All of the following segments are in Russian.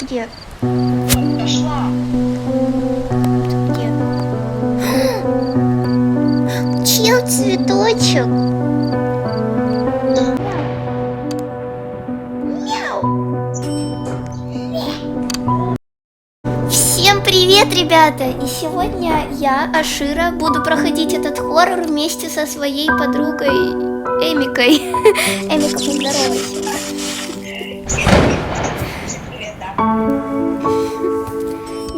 где? Пошла. Где? Чел цветочек. Всем привет, ребята! И сегодня я, Ашира, буду проходить этот хоррор вместе со своей подругой Эмикой. Эмика, поздоровайся.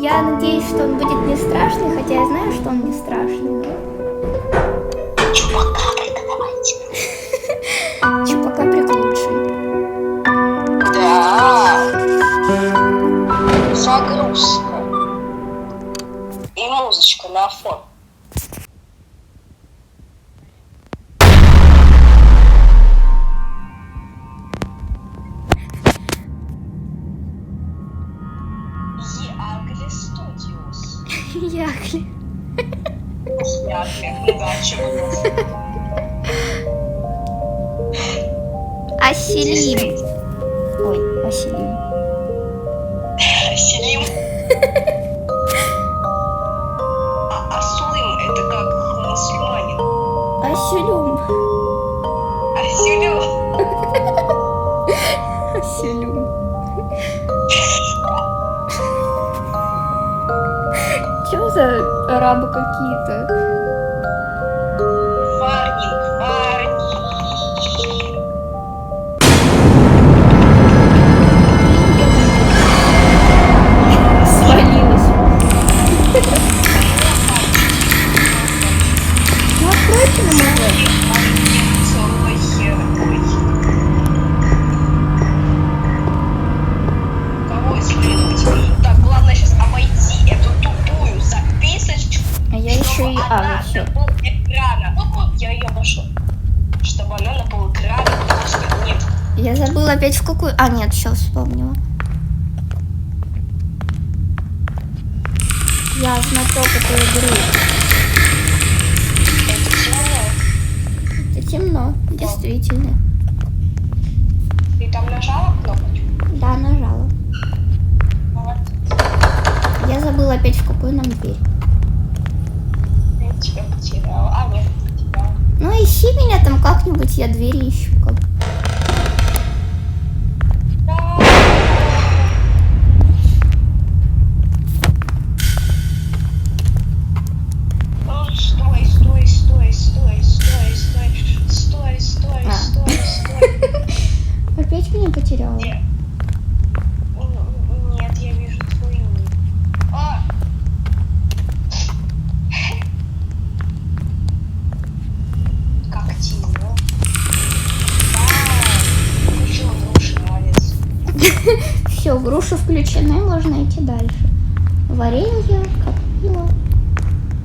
Я надеюсь, что он будет не страшный, хотя я знаю, что он не страшный. Чупакабрик, давайте. Чупакабрик лучший. Да. Загрузка. И музычка на фон. Ягли Студиос. Ягли. Ягли, да, чего? Аселим. Ой, Аселим. Селим. Аслым это как мусульманин. Аселюм. Аселю. Аселюм. Чё за арабы какие-то? Варник. Свалилась. Ну откройте нам уже. Кого исследовать? Так, главное сейчас обойти эту тупую записочку. А я еще и... Она всё. на полэкрана. Я ее обошел. Чтобы она на полэкрана просто нет. Я забыла опять в какую... А, нет, все вспомнила. Я знаток этой игры. Это темно. Это темно, действительно. Ты там нажала кнопочку? Да, нажала. Молодец. Я забыла опять в какую нам дверь. Я тебя потеряла. А, нет, не потеряла. Ну ищи меня там как-нибудь, я двери ищу как. Стой. Опять меня потеряла? Нет, я вижу твою. Как темно. Еще груша, молодец. Все, груши включены, можно идти дальше. Варенье, как пиво.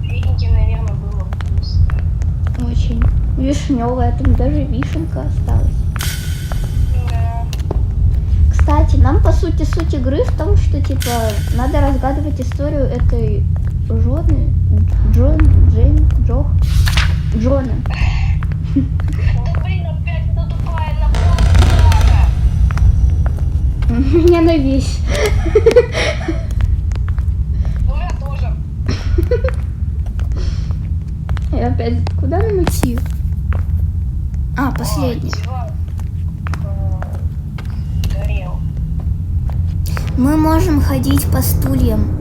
Варенье, наверное, было вкусно. Очень. Вишневая, там даже вишенка осталась. Да. Кстати, нам по сути суть игры в том, что типа надо разгадывать историю этой Джона. Да блин, опять эта тупая на полэкрана. У меня на весь. У меня тоже. И опять, куда нам идти? А, последний. Диван горел. Мы можем ходить по стульям.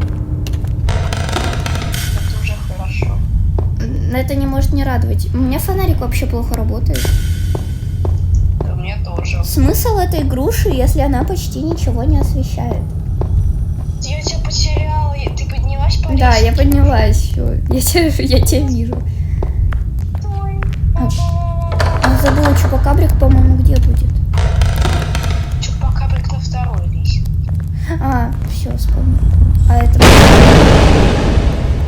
Это уже хорошо. Но это не может не радовать. У меня фонарик вообще плохо работает. Да, у меня тоже. Смысл этой груши, если она почти ничего не освещает? Я тебя потеряла. Ты поднялась по Да, я лестнице? поднялась. Всё. Я тебя вижу. Стой. А забыла, Чупакабрик, по-моему, где будет? Чупакабрик на второй лестнице. А, все, вспомнил. А это...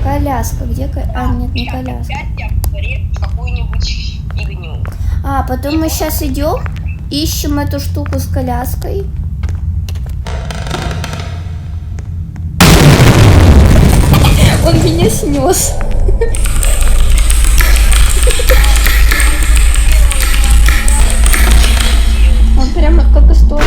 Коляска. Где А, нет, не коляска. Опять я говорю какую-нибудь фигню. А, потом мы сейчас идем, ищем эту штуку с коляской. Он меня снес. Он прямо как история.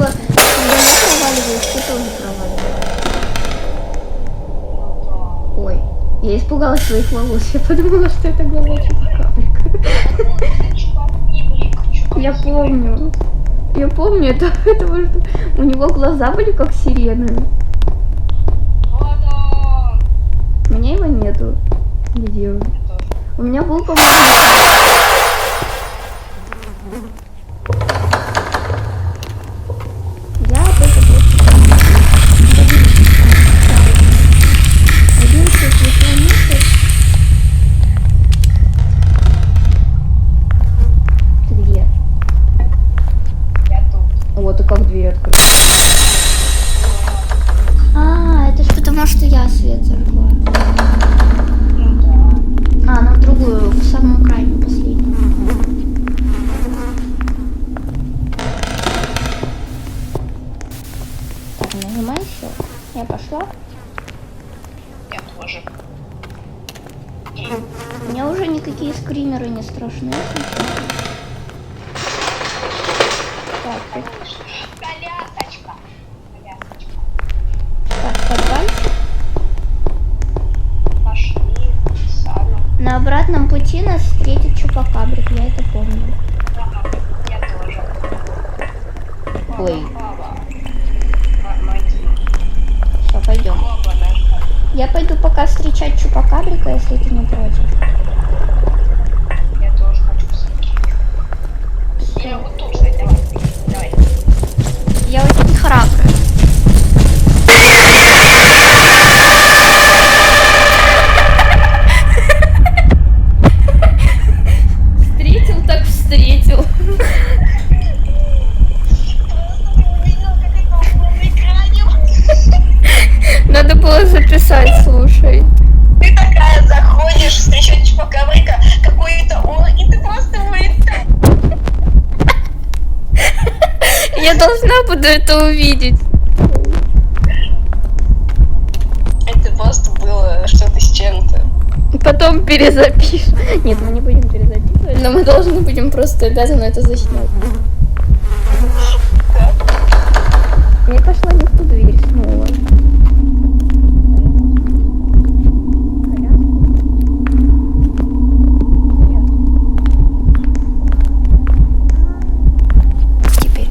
типа, когда я проваливаюсь, ты тоже проваливаешь. Ой, я испугалась своих волос. Я подумала, что это голова Чупакабрика. Я помню. Я помню, это потому что у него глаза были как сирены. У меня его нету. Где он? У меня был, по-моему... Я только... 11 месяц. Ты где? Я тут. Вот и как дверь открыть. А, это ж потому, что я свет зажгла. Ну да. А, она в другую, в самую крайнюю, последнюю. Так, нажимай все. Я пошла. Я тоже. Мне уже никакие скримеры не страшны. если честно. Так, Колясочка. Колясочка. так, подвальчик. Пошли. Сами. На обратном пути нас встретит Чупакабрик, я это помню. Ага, я тоже. Ой. Баба. Помоги. Все, пойдем. Баба наша. Я пойду пока встречать Чупакабрика, если ты не против. Я тоже хочу встречать. Я вот тут, кстати, давай. Давай. Я очень храбрая. Встретил так встретил. Увидел, как это было на экране. Надо было записать, слушай. Ты такая заходишь, встречаешь Чупакабрика, какой-то он, и ты просто вылетаешь. Я должна буду это увидеть. Это просто было что-то с чем-то. Потом перезапишем. Нет, мы не будем перезаписывать, но мы должны будем просто обязаны это заснять. Я пошла не в ту дверь снова. Нет. Теперь.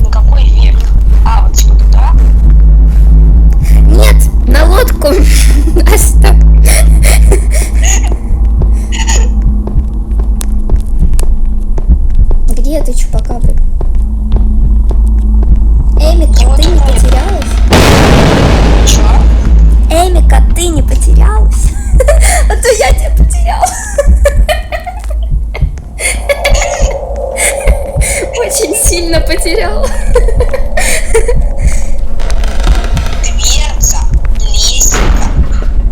Ну какой век? А, вот что туда? Нет, на лодку. Настя. Где ты, Чупакабрик? Эмика, Его ты тут не нет. потерялась? Чё? Эмика, ты не потерялась? А то я тебя потеряла. Очень сильно потеряла. Дверца, лестница.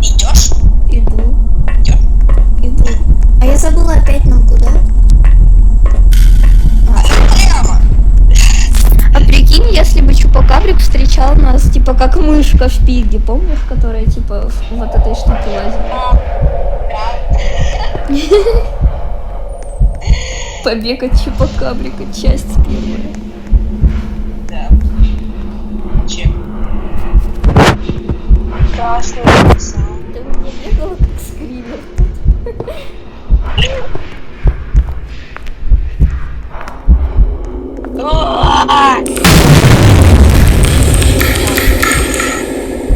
Идешь? Иду, Идешь? иду. А я забыла опять нам куда? А там прямо. А прикинь, если бы Чупакабрик встречал нас, типа, как мышка в Пиге, помнишь, которая, типа, в вот этой штуке лазила? Да. Побег от Чупакабрика, часть первая. Да. Чек. Красный глаза. Ты у меня бегала как скример.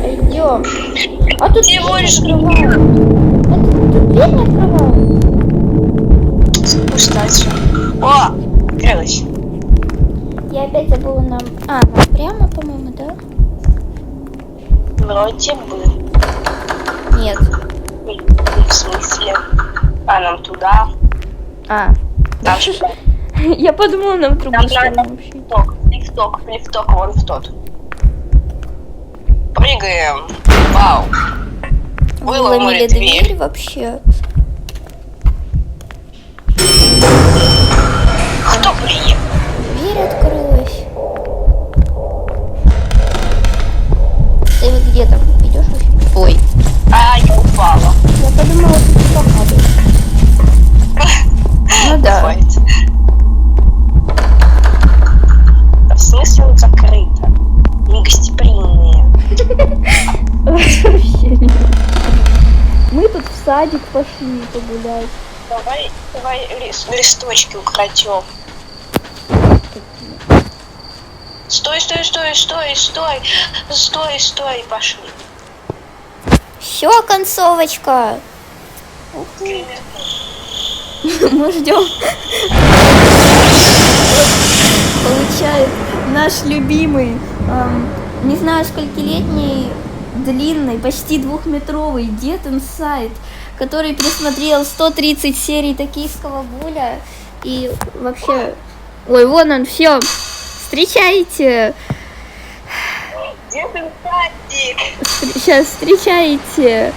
Идем. А тут Всего дверь лишь открывают. А тут дверь не открывают. Кстати. О! Открылась. Я опять забыла нам... А, нам прямо, по-моему, да? Вроде бы. Нет. В смысле? А нам туда. А. Там же Я подумала, нам в другую нам сторону надо вообще. лифток, вон в тот. Прыгаем. Вау. Выломали дверь. вообще. Кто приехал? Дверь открылась. Ты вот где там? Идешь вообще? Ой. А, я упала. Я подумала, что ты попадешь. Ну да. Бывает. садик пошли погулять. Давай листочки украдем. Стой, пошли. Все, концовочка. Ух ты. Мы ждем. Получает наш любимый, не знаю сколькилетний, длинный, почти 2-метровый Dead Inside, который пересмотрел 130 серий Токийского Гуля. И вообще... Ой, вон он, все. Встречайте. Dead Inside. Сейчас встречайте.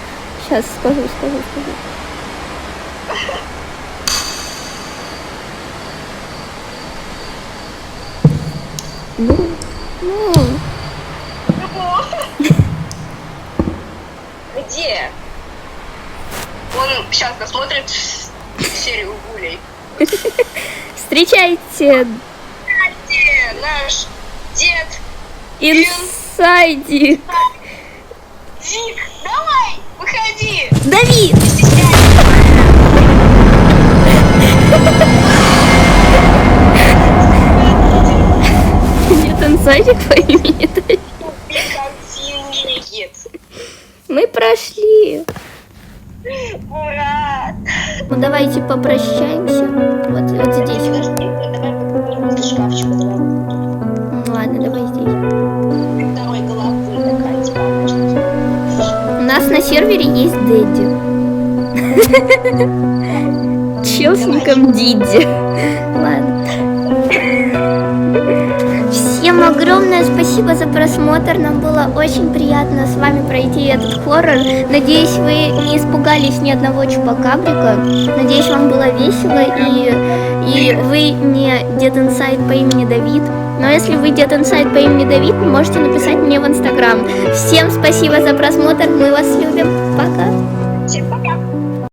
Сейчас скажу. Ну. Где? Он сейчас досмотрит серию Гулей. Встречайте. Где наш дед Инсайдик. Дик, давай, выходи. Давид. Не стесняйся. Нет, инсайдик по имени Давид. Мы прошли. Ура! Ну давайте попрощаемся. Вот здесь. Давай шкафчик. Ладно, давай здесь. Давай головы такая, типа. У нас на сервере есть Дэдди. Чел с ником Дидди. Ладно. Всем огромное спасибо за просмотр. Нам было очень приятно с вами пройти этот хоррор. Надеюсь, вы не испугались ни одного чупакабрика. Надеюсь, вам было весело и вы не Dead Inside по имени Давид. Но если вы Dead Inside по имени Давид, можете написать мне в Инстаграм. Всем спасибо за просмотр. Мы вас любим. Пока. Всем пока.